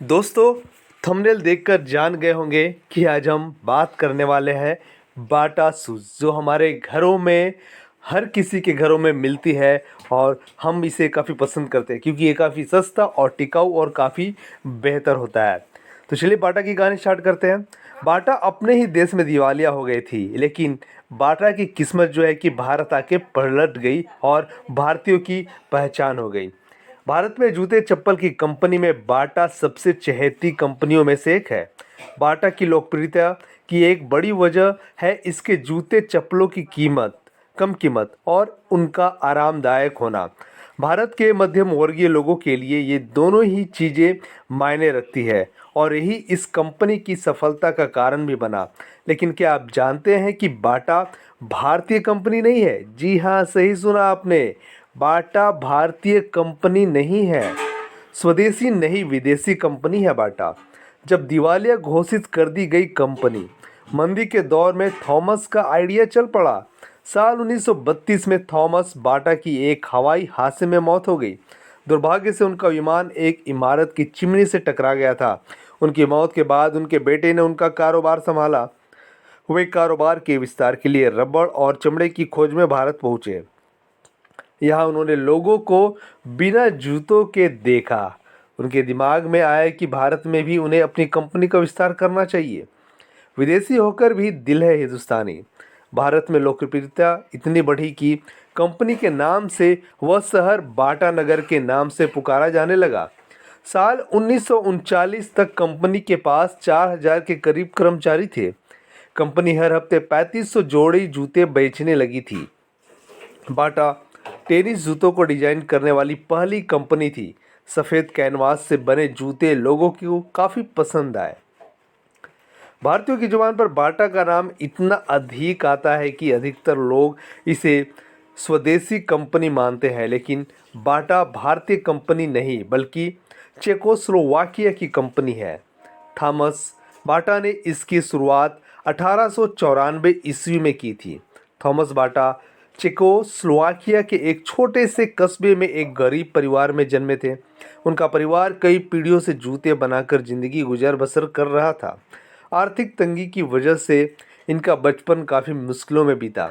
दोस्तों, थंबनेल देखकर जान गए होंगे कि आज हम बात करने वाले हैं बाटा शूज़, जो हमारे घरों में हर किसी के घरों में मिलती है और हम इसे काफ़ी पसंद करते हैं क्योंकि ये काफ़ी सस्ता और टिकाऊ और काफ़ी बेहतर होता है। तो चलिए बाटा की कहानी स्टार्ट करते हैं। बाटा अपने ही देश में दिवालिया हो गई थी, लेकिन बाटा की किस्मत जो है कि भारत आके पलट गई और भारतीयों की पहचान हो गई। भारत में जूते चप्पल की कंपनी में बाटा सबसे चहेती कंपनियों में से एक है। बाटा की लोकप्रियता की एक बड़ी वजह है इसके जूते चप्पलों की कम कीमत और उनका आरामदायक होना। भारत के मध्यम वर्गीय लोगों के लिए ये दोनों ही चीज़ें मायने रखती है और यही इस कंपनी की सफलता का कारण भी बना। लेकिन क्या आप जानते हैं कि बाटा भारतीय कंपनी नहीं है? जी हाँ, सही सुना आपने। बाटा भारतीय कंपनी नहीं है, स्वदेशी नहीं विदेशी कंपनी है बाटा। जब दिवालिया घोषित कर दी गई कंपनी, मंदी के दौर में थॉमस का आइडिया चल पड़ा। साल 1932 में थॉमस बाटा की एक हवाई हादसे में मौत हो गई। दुर्भाग्य से उनका विमान एक इमारत की चिमनी से टकरा गया था। उनकी मौत के बाद उनके बेटे ने उनका कारोबार संभाला। वे कारोबार के विस्तार के लिए रबड़ और चमड़े की खोज में भारत पहुंचे। यहाँ उन्होंने लोगों को बिना जूतों के देखा। उनके दिमाग में आया कि भारत में भी उन्हें अपनी कंपनी का विस्तार करना चाहिए। विदेशी होकर भी दिल है हिंदुस्तानी। भारत में लोकप्रियता इतनी बढ़ी कि कंपनी के नाम से वह शहर बाटा नगर के नाम से पुकारा जाने लगा। साल 1939 तक कंपनी के पास 4000 के करीब कर्मचारी थे। कंपनी हर हफ्ते 3500 जोड़ी जूते बेचने लगी थी। बाटा टेनिस जूतों को डिजाइन करने वाली पहली कंपनी थी। सफ़ेद कैनवास से बने जूते लोगों को काफ़ी पसंद आए। भारतीयों की जुबान पर बाटा का नाम इतना अधिक आता है कि अधिकतर लोग इसे स्वदेशी कंपनी मानते हैं, लेकिन बाटा भारतीय कंपनी नहीं बल्कि चेकोस्लोवाकिया की कंपनी है। थॉमस बाटा ने इसकी शुरुआत 1894 ईस्वी में की थी। थॉमस बाटा चेकोस्लोवाकिया के एक छोटे से कस्बे में एक गरीब परिवार में जन्मे थे। उनका परिवार कई पीढ़ियों से जूते बनाकर जिंदगी गुजर बसर कर रहा था। आर्थिक तंगी की वजह से इनका बचपन काफ़ी मुश्किलों में बीता।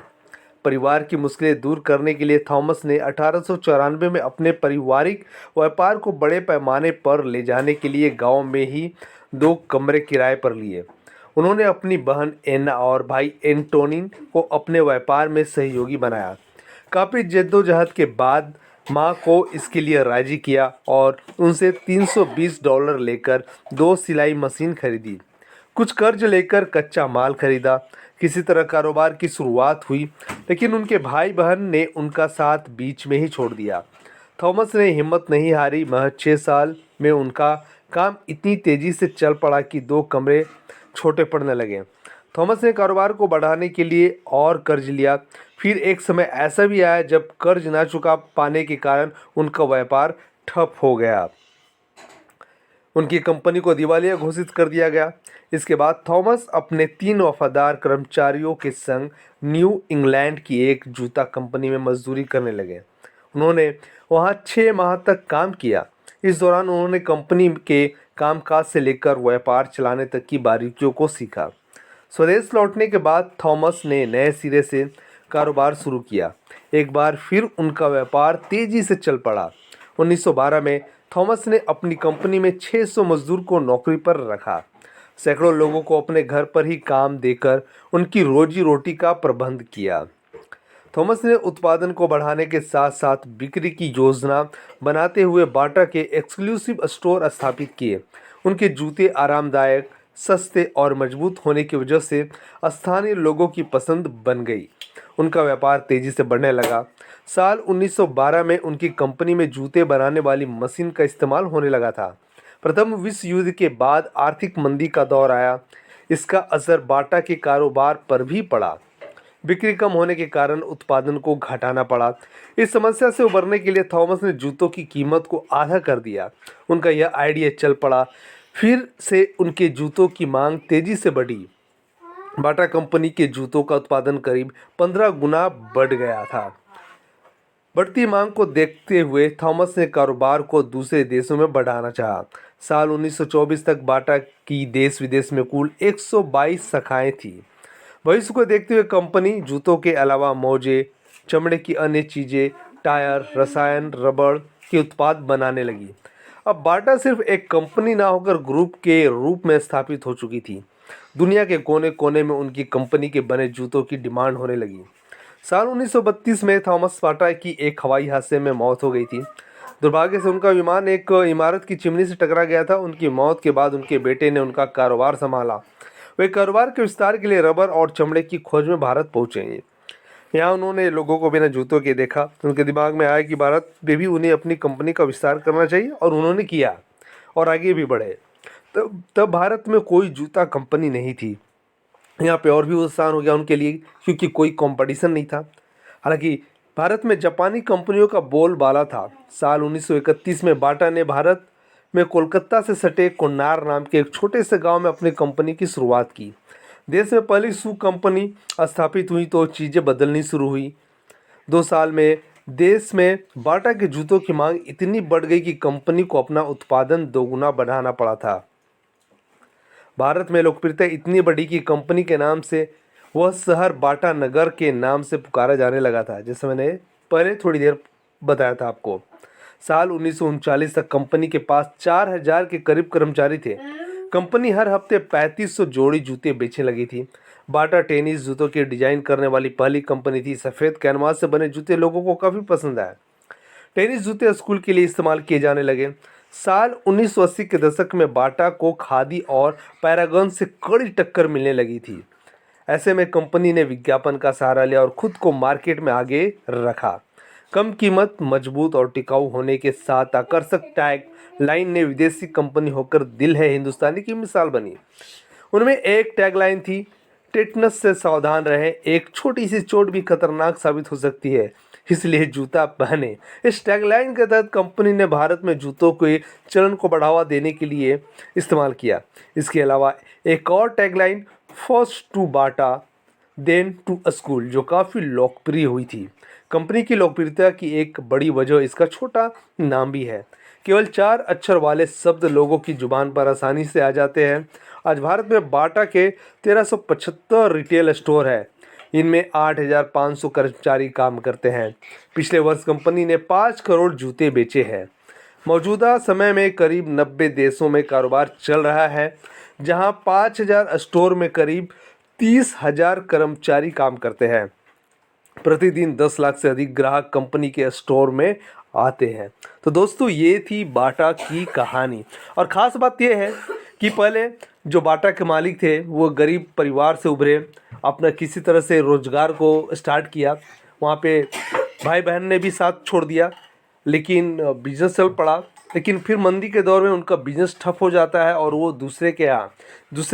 परिवार की मुश्किलें दूर करने के लिए थॉमस ने 1894 में अपने पारिवारिक व्यापार को बड़े पैमाने पर ले जाने के लिए गांव में ही 2 कमरे किराए पर लिए। उन्होंने अपनी बहन एना और भाई एंटोनिन को अपने व्यापार में सहयोगी बनाया। काफ़ी जद्दोजहद के बाद माँ को इसके लिए राजी किया और उनसे $320 लेकर 2 सिलाई मशीन खरीदी। कुछ कर्ज लेकर कच्चा माल खरीदा। किसी तरह कारोबार की शुरुआत हुई, लेकिन उनके भाई बहन ने उनका साथ बीच में ही छोड़ दिया। थॉमस ने हिम्मत नहीं हारी। महज 6 साल में उनका काम इतनी तेजी से चल पड़ा कि 2 कमरे छोटे पड़ने लगे। थॉमस ने कारोबार को बढ़ाने के लिए और कर्ज लिया। फिर एक समय ऐसा भी आया जब कर्ज ना चुका पाने के कारण उनका व्यापार ठप हो गया। उनकी कंपनी को दिवालिया घोषित कर दिया गया। इसके बाद थॉमस अपने 3 वफादार कर्मचारियों के संग न्यू इंग्लैंड की एक जूता कंपनी में मजदूरी करने लगे। उन्होंने वहां 6 माह तक काम किया। इस दौरान उन्होंने कंपनी के कामकाज से लेकर व्यापार चलाने तक की बारीकियों को सीखा। स्वदेश लौटने के बाद थॉमस ने नए सिरे से कारोबार शुरू किया। एक बार फिर उनका व्यापार तेजी से चल पड़ा। 1912 में थॉमस ने अपनी कंपनी में 600 मजदूर को नौकरी पर रखा। सैकड़ों लोगों को अपने घर पर ही काम देकर उनकी रोजी रोटी का प्रबंध किया। थॉमस ने उत्पादन को बढ़ाने के साथ साथ बिक्री की योजना बनाते हुए बाटा के एक्सक्लूसिव स्टोर स्थापित किए। उनके जूते आरामदायक, सस्ते और मजबूत होने की वजह से स्थानीय लोगों की पसंद बन गई। उनका व्यापार तेजी से बढ़ने लगा। साल 1912 में उनकी कंपनी में जूते बनाने वाली मशीन का इस्तेमाल होने लगा था। प्रथम विश्व युद्ध के बाद आर्थिक मंदी का दौर आया। इसका असर बाटा के कारोबार पर भी पड़ा। बिक्री कम होने के कारण उत्पादन को घटाना पड़ा। इस समस्या से उबरने के लिए थॉमस ने जूतों की कीमत को आधा कर दिया। उनका यह आइडिया चल पड़ा। फिर से उनके जूतों की मांग तेजी से बढ़ी। बाटा कंपनी के जूतों का उत्पादन करीब 15 गुना बढ़ गया था। बढ़ती मांग को देखते हुए थॉमस ने कारोबार को दूसरे देशों में बढ़ाना चाहा। साल 1924 तक बाटा की देश विदेश में कुल 122 शाखाएं थी। भविष्य को देखते हुए कंपनी जूतों के अलावा मोजे, चमड़े की अन्य चीज़ें, टायर, रसायन, रबड़ के उत्पाद बनाने लगी। अब बाटा सिर्फ एक कंपनी ना होकर ग्रुप के रूप में स्थापित हो चुकी थी। दुनिया के कोने कोने में उनकी कंपनी के बने जूतों की डिमांड होने लगी। साल 1932 में थॉमस बाटा की एक हवाई हादसे में मौत हो गई थी। दुर्भाग्य से उनका विमान एक इमारत की चिमनी से टकरा गया था। उनकी मौत के बाद उनके बेटे ने उनका कारोबार संभाला। वे कारोबार के विस्तार के लिए रबर और चमड़े की खोज में भारत पहुंचे। यहाँ उन्होंने लोगों को बिना जूतों के देखा। उनके दिमाग में आया कि भारत में भी उन्हें अपनी कंपनी का विस्तार करना चाहिए, और उन्होंने किया और आगे भी बढ़े। तब भारत में कोई जूता कंपनी नहीं थी। यहाँ पे और भी आसान हो गया उनके लिए, क्योंकि कोई कंपटीशन नहीं था। हालांकि भारत में जापानी कंपनियों का बोलबाला था। साल 1931 में बाटा ने भारत में कोलकाता से सटे कोन्नार नाम के एक छोटे से गांव में अपनी कंपनी की शुरुआत की। देश में पहली शू कंपनी स्थापित हुई तो चीज़ें बदलनी शुरू हुई। 2 साल में देश में बाटा के जूतों की मांग इतनी बढ़ गई कि कंपनी को अपना उत्पादन दोगुना बढ़ाना पड़ा था। भारत में लोकप्रियता इतनी बढ़ी कि कंपनी के नाम से वह शहर बाटा नगर के नाम से पुकारा जाने लगा था, जैसे मैंने पहले थोड़ी देर बताया था आपको। साल 1939 तक कंपनी के पास 4000 के करीब कर्मचारी थे। कंपनी हर हफ्ते 3500 जोड़ी जूते बेचने लगी थी। बाटा टेनिस जूतों की डिजाइन करने वाली पहली कंपनी थी। सफ़ेद कैनवास से बने जूते लोगों को काफ़ी पसंद आए। टेनिस जूते स्कूल के लिए इस्तेमाल किए जाने लगे। साल 1980 के दशक में बाटा को खादी और पैरागन से कड़ी टक्कर मिलने लगी थी। ऐसे में कंपनी ने विज्ञापन का सहारा लिया और खुद को मार्केट में आगे रखा। कम कीमत, मजबूत और टिकाऊ होने के साथ आकर्षक टैग लाइन ने विदेशी कंपनी होकर दिल है हिंदुस्तानी की मिसाल बनी। उनमें एक टैग लाइन थी, टेटनस से सावधान रहें, एक छोटी सी चोट भी खतरनाक साबित हो सकती है, इसलिए जूता पहने। इस टैगलाइन के तहत कंपनी ने भारत में जूतों के चलन को बढ़ावा देने के लिए इस्तेमाल किया। इसके अलावा एक और tagline, first to Bata then to school, जो काफ़ी लोकप्रिय हुई थी। कंपनी की लोकप्रियता की एक बड़ी वजह इसका छोटा नाम भी है। केवल 4 अक्षर वाले शब्द लोगों की जुबान पर आसानी से आ जाते हैं। आज भारत में बाटा के 1375 रिटेल स्टोर है। इनमें 8500 कर्मचारी काम करते हैं। पिछले वर्ष कंपनी ने 5 करोड़ जूते बेचे हैं। मौजूदा समय में करीब 90 देशों में कारोबार चल रहा है, जहां 5000 स्टोर में करीब 30,000 कर्मचारी काम करते हैं। प्रतिदिन 10 लाख से अधिक ग्राहक कंपनी के स्टोर में आते हैं। तो दोस्तों, ये थी बाटा की कहानी। और ख़ास बात यह है कि पहले जो बाटा के मालिक थे वो गरीब परिवार से उभरे, अपना किसी तरह से रोजगार को स्टार्ट किया। वहाँ पे भाई बहन ने भी साथ छोड़ दिया, लेकिन बिजनेस चल पड़ा। लेकिन फिर मंदी के दौर में उनका बिजनेस ठप हो जाता है और वो दूसरे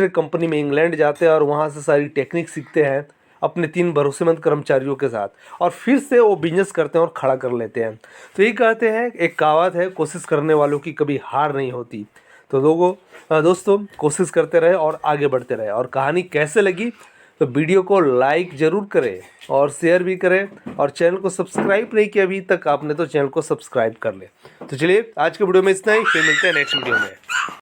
कंपनी में इंग्लैंड जाते हैं और वहाँ से सारी टेक्निक सीखते हैं अपने 3 भरोसेमंद कर्मचारियों के साथ, और फिर से वो बिजनेस करते हैं और खड़ा कर लेते हैं। तो यही कहते हैं, एक कहावत है, कोशिश करने वालों की कभी हार नहीं होती। तो दोस्तों, कोशिश करते रहे और आगे बढ़ते रहे। और कहानी कैसे लगी तो वीडियो को लाइक ज़रूर करें और शेयर भी करें, और चैनल को सब्सक्राइब नहीं किया अभी तक आपने तो चैनल को सब्सक्राइब कर ले। तो चलिए, आज के वीडियो में इतना ही, फिर मिलते हैं नेक्स्ट वीडियो में।